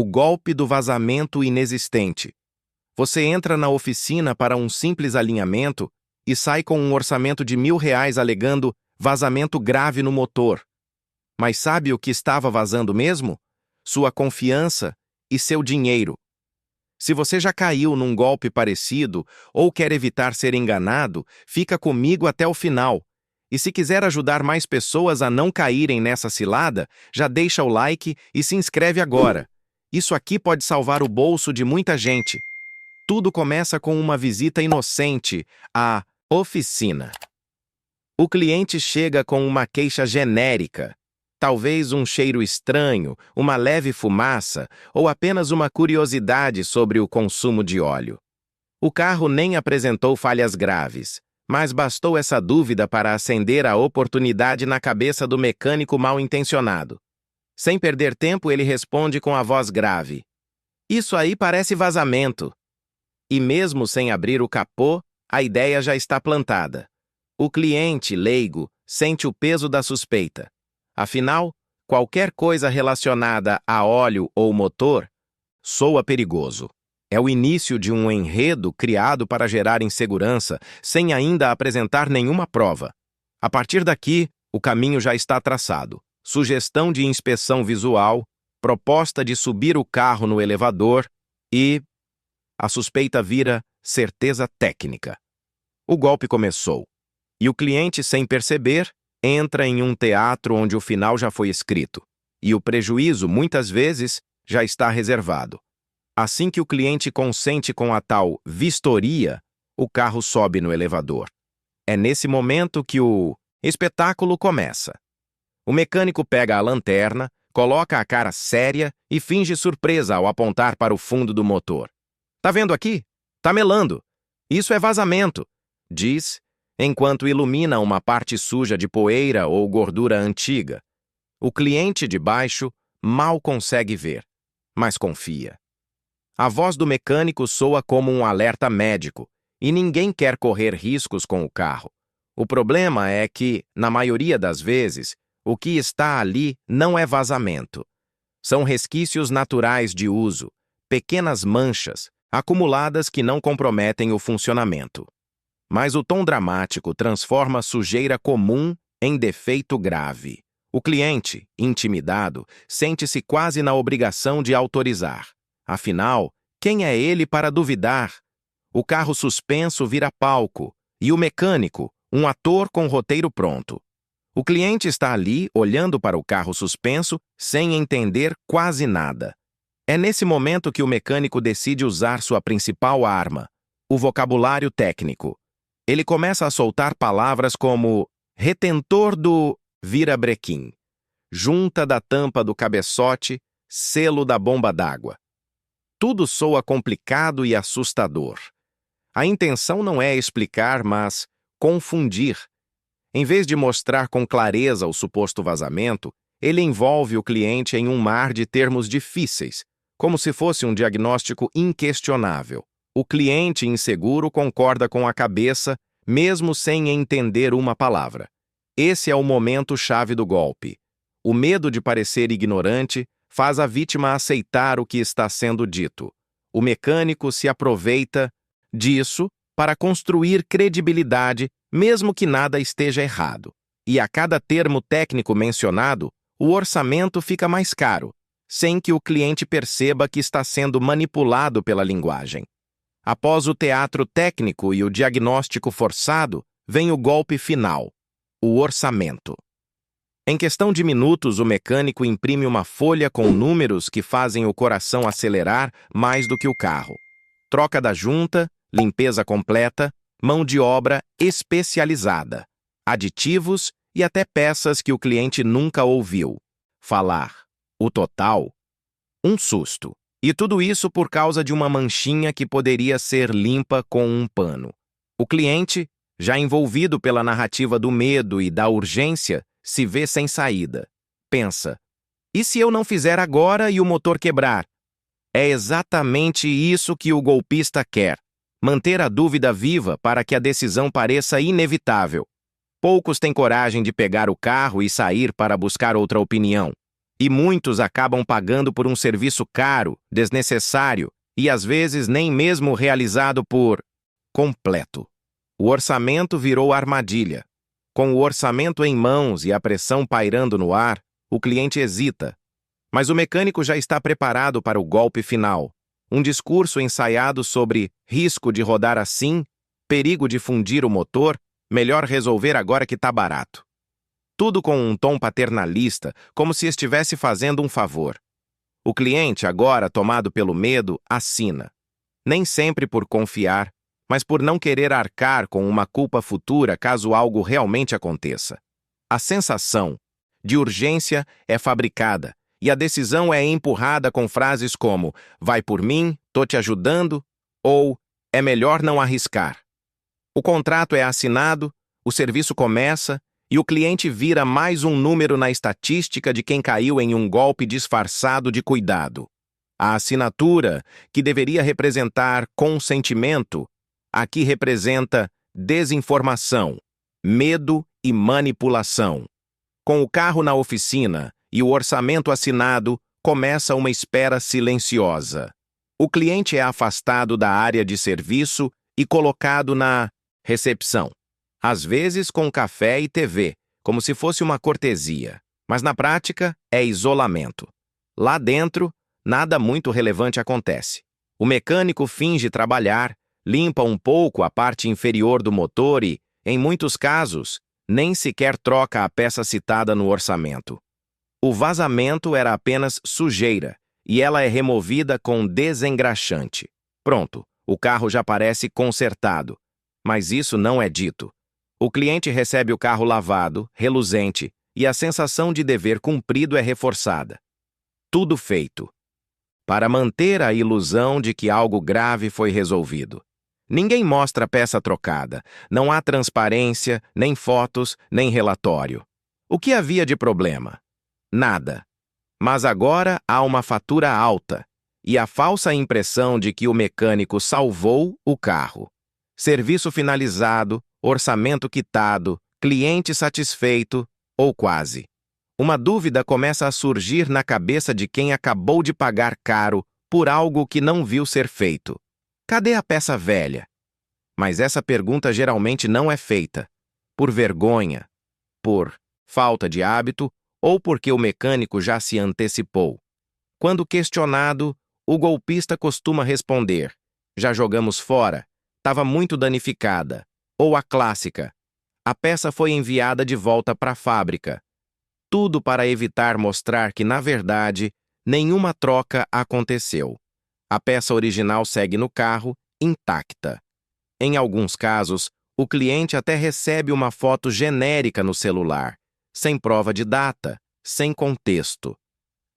O golpe do vazamento inexistente. Você entra na oficina para um simples alinhamento e sai com um orçamento de R$ 1.000 alegando vazamento grave no motor. Mas sabe o que estava vazando mesmo? Sua confiança e seu dinheiro. Se você já caiu num golpe parecido ou quer evitar ser enganado, fica comigo até o final. E se quiser ajudar mais pessoas a não caírem nessa cilada, já deixa o like e se inscreve agora. Isso aqui pode salvar o bolso de muita gente. Tudo começa com uma visita inocente à oficina. O cliente chega com uma queixa genérica. Talvez um cheiro estranho, uma leve fumaça ou apenas uma curiosidade sobre o consumo de óleo. O carro nem apresentou falhas graves, mas bastou essa dúvida para acender a oportunidade na cabeça do mecânico mal-intencionado. Sem perder tempo, ele responde com a voz grave: "Isso aí parece vazamento." E mesmo sem abrir o capô, a ideia já está plantada. O cliente, leigo, sente o peso da suspeita. Afinal, qualquer coisa relacionada a óleo ou motor soa perigoso. É o início de um enredo criado para gerar insegurança, sem ainda apresentar nenhuma prova. A partir daqui, o caminho já está traçado. Sugestão de inspeção visual, proposta de subir o carro no elevador e a suspeita vira certeza técnica. O golpe começou. E o cliente, sem perceber, entra em um teatro onde o final já foi escrito. E o prejuízo, muitas vezes, já está reservado. Assim que o cliente consente com a tal vistoria, o carro sobe no elevador. É nesse momento que o espetáculo começa. O mecânico pega a lanterna, coloca a cara séria e finge surpresa ao apontar para o fundo do motor. "Tá vendo aqui? Tá melando. Isso é vazamento", diz, enquanto ilumina uma parte suja de poeira ou gordura antiga. O cliente de baixo mal consegue ver, mas confia. A voz do mecânico soa como um alerta médico, e ninguém quer correr riscos com o carro. O problema é que, na maioria das vezes, o que está ali não é vazamento. São resquícios naturais de uso, pequenas manchas, acumuladas que não comprometem o funcionamento. Mas o tom dramático transforma sujeira comum em defeito grave. O cliente, intimidado, sente-se quase na obrigação de autorizar. Afinal, quem é ele para duvidar? O carro suspenso vira palco, e o mecânico, um ator com roteiro pronto. O cliente está ali, olhando para o carro suspenso, sem entender quase nada. É nesse momento que o mecânico decide usar sua principal arma, o vocabulário técnico. Ele começa a soltar palavras como retentor do virabrequim, junta da tampa do cabeçote, selo da bomba d'água. Tudo soa complicado e assustador. A intenção não é explicar, mas confundir. Em vez de mostrar com clareza o suposto vazamento, ele envolve o cliente em um mar de termos difíceis, como se fosse um diagnóstico inquestionável. O cliente inseguro concorda com a cabeça, mesmo sem entender uma palavra. Esse é o momento-chave do golpe. O medo de parecer ignorante faz a vítima aceitar o que está sendo dito. O mecânico se aproveita disso para construir credibilidade, mesmo que nada esteja errado. E a cada termo técnico mencionado, o orçamento fica mais caro, sem que o cliente perceba que está sendo manipulado pela linguagem. Após o teatro técnico e o diagnóstico forçado, vem o golpe final, o orçamento. Em questão de minutos, o mecânico imprime uma folha com números que fazem o coração acelerar mais do que o carro. Troca da junta, limpeza completa, mão de obra especializada, aditivos e até peças que o cliente nunca ouviu falar. O total? Um susto. E tudo isso por causa de uma manchinha que poderia ser limpa com um pano. O cliente, já envolvido pela narrativa do medo e da urgência, se vê sem saída. Pensa, e se eu não fizer agora e o motor quebrar? É exatamente isso que o golpista quer. Manter a dúvida viva para que a decisão pareça inevitável. Poucos têm coragem de pegar o carro e sair para buscar outra opinião. E muitos acabam pagando por um serviço caro, desnecessário e às vezes nem mesmo realizado por completo. O orçamento virou armadilha. Com o orçamento em mãos e a pressão pairando no ar, o cliente hesita. Mas o mecânico já está preparado para o golpe final. Um discurso ensaiado sobre risco de rodar assim, perigo de fundir o motor, melhor resolver agora que tá barato. Tudo com um tom paternalista, como se estivesse fazendo um favor. O cliente, agora tomado pelo medo, assina. Nem sempre por confiar, mas por não querer arcar com uma culpa futura caso algo realmente aconteça. A sensação de urgência é fabricada e a decisão é empurrada com frases como "vai por mim, tô te ajudando" ou "é melhor não arriscar". O contrato é assinado, o serviço começa e o cliente vira mais um número na estatística de quem caiu em um golpe disfarçado de cuidado. A assinatura, que deveria representar consentimento, aqui representa desinformação, medo e manipulação. Com o carro na oficina e o orçamento assinado, começa uma espera silenciosa. O cliente é afastado da área de serviço e colocado na recepção. Às vezes com café e TV, como se fosse uma cortesia, mas na prática é isolamento. Lá dentro, nada muito relevante acontece. O mecânico finge trabalhar, limpa um pouco a parte inferior do motor e, em muitos casos, nem sequer troca a peça citada no orçamento. O vazamento era apenas sujeira, e ela é removida com desengraxante. Pronto, o carro já parece consertado. Mas isso não é dito. O cliente recebe o carro lavado, reluzente, e a sensação de dever cumprido é reforçada. Tudo feito para manter a ilusão de que algo grave foi resolvido. Ninguém mostra a peça trocada, não há transparência, nem fotos, nem relatório. O que havia de problema? Nada. Mas agora há uma fatura alta e a falsa impressão de que o mecânico salvou o carro. Serviço finalizado, orçamento quitado, cliente satisfeito, ou quase. Uma dúvida começa a surgir na cabeça de quem acabou de pagar caro por algo que não viu ser feito. Cadê a peça velha? Mas essa pergunta geralmente não é feita. Por vergonha, por falta de hábito ou porque o mecânico já se antecipou. Quando questionado, o golpista costuma responder: "Já jogamos fora, estava muito danificada", ou a clássica: "A peça foi enviada de volta para a fábrica". Tudo para evitar mostrar que, na verdade, nenhuma troca aconteceu. A peça original segue no carro, intacta. Em alguns casos, o cliente até recebe uma foto genérica no celular, sem prova de data, sem contexto.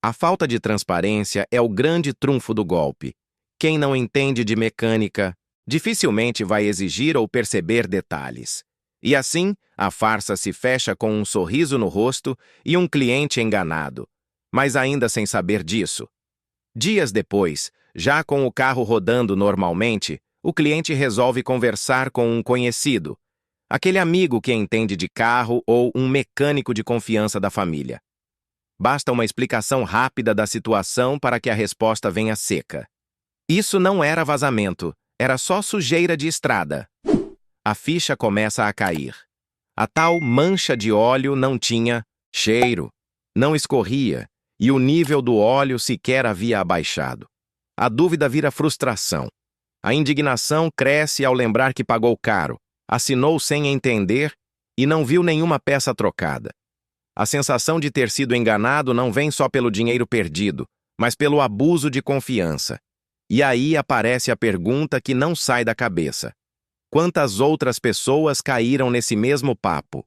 A falta de transparência é o grande trunfo do golpe. Quem não entende de mecânica dificilmente vai exigir ou perceber detalhes. E assim, a farsa se fecha com um sorriso no rosto e um cliente enganado, mas ainda sem saber disso. Dias depois, já com o carro rodando normalmente, o cliente resolve conversar com um conhecido, aquele amigo que entende de carro ou um mecânico de confiança da família. Basta uma explicação rápida da situação para que a resposta venha seca. Isso não era vazamento, era só sujeira de estrada. A ficha começa a cair. A tal mancha de óleo não tinha cheiro, não escorria, e o nível do óleo sequer havia abaixado. A dúvida vira frustração. A indignação cresce ao lembrar que pagou caro, assinou sem entender e não viu nenhuma peça trocada. A sensação de ter sido enganado não vem só pelo dinheiro perdido, mas pelo abuso de confiança. E aí aparece a pergunta que não sai da cabeça: quantas outras pessoas caíram nesse mesmo papo?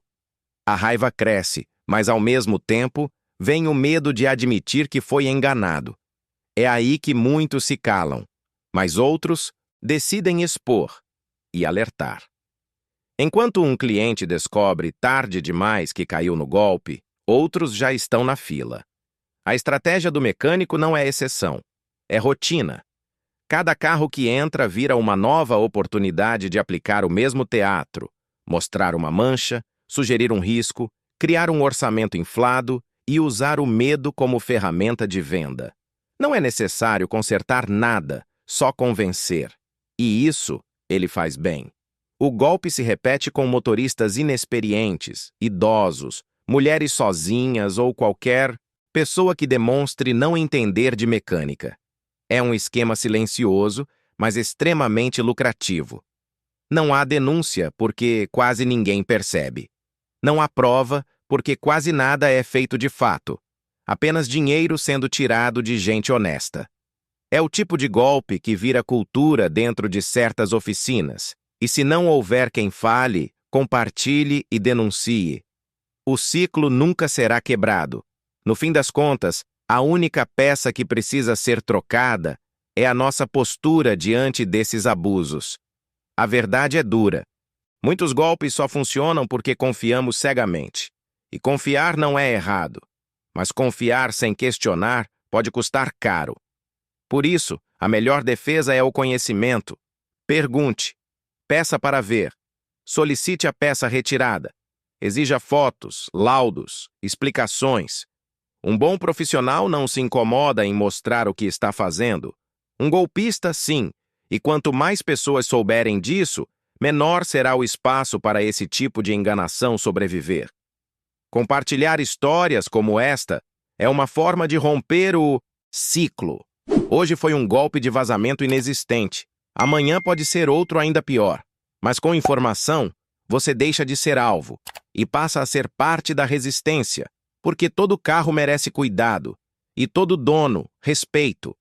A raiva cresce, mas ao mesmo tempo, vem o medo de admitir que foi enganado. É aí que muitos se calam, mas outros decidem expor e alertar. Enquanto um cliente descobre tarde demais que caiu no golpe, outros já estão na fila. A estratégia do mecânico não é exceção, é rotina. Cada carro que entra vira uma nova oportunidade de aplicar o mesmo teatro, mostrar uma mancha, sugerir um risco, criar um orçamento inflado e usar o medo como ferramenta de venda. Não é necessário consertar nada, só convencer. E isso ele faz bem. O golpe se repete com motoristas inexperientes, idosos, mulheres sozinhas ou qualquer pessoa que demonstre não entender de mecânica. É um esquema silencioso, mas extremamente lucrativo. Não há denúncia, porque quase ninguém percebe. Não há prova, porque quase nada é feito de fato. Apenas dinheiro sendo tirado de gente honesta. É o tipo de golpe que vira cultura dentro de certas oficinas. E se não houver quem fale, compartilhe e denuncie. O ciclo nunca será quebrado. No fim das contas, a única peça que precisa ser trocada é a nossa postura diante desses abusos. A verdade é dura. Muitos golpes só funcionam porque confiamos cegamente. E confiar não é errado. Mas confiar sem questionar pode custar caro. Por isso, a melhor defesa é o conhecimento. Pergunte. Peça para ver. Solicite a peça retirada. Exija fotos, laudos, explicações. Um bom profissional não se incomoda em mostrar o que está fazendo. Um golpista, sim. E quanto mais pessoas souberem disso, menor será o espaço para esse tipo de enganação sobreviver. Compartilhar histórias como esta é uma forma de romper o ciclo. Hoje foi um golpe de vazamento inexistente. Amanhã pode ser outro ainda pior. Mas com informação, você deixa de ser alvo e passa a ser parte da resistência, porque todo carro merece cuidado e todo dono, respeito.